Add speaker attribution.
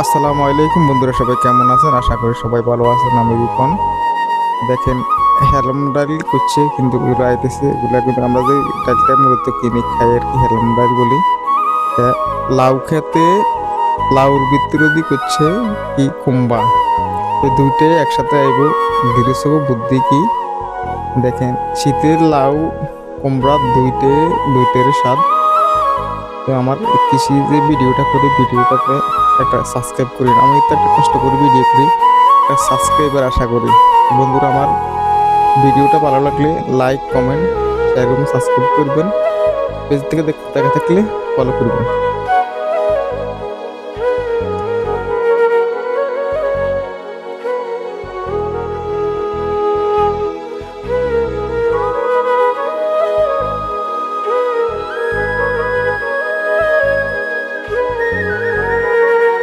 Speaker 1: আসসালামু আলাইকুম বন্ধুরা, সবাই কেমন আছেন? আশা করি সবাই ভালো আছেন। আমি রিপন। দেখেন, হেলাম ডাল করছে কিন্তু এগুলো আইতেছে, এগুলা কিন্তু আমরা যে ডালটা মূলত কিনে খাই আর কি, হেলাম ডাল বলি। তা লাউ খেতে লাউর ভিতরে দি করছে কি কুম্বা, এই দুইটাই একসাথে আইব। ধীরে বুদ্ধি কি দেখেন, শীতের লাউ কুমড়া দুইটার স্বাদ। তো আমার কৃষি যে ভিডিওটা করি, ভিডিওটাতে একটা সাবস্ক্রাইব করি, আমি তো একটা কষ্ট করে ভিডিও করি, একটা সাবস্ক্রাইবার আশা করি। বন্ধুরা, আমার ভিডিওটা ভালো লাগলে লাইক, কমেন্ট, শেয়ার এবং সাবস্ক্রাইব করবেন। পেজ থেকে দেখা থাকলে ফলো করবেন।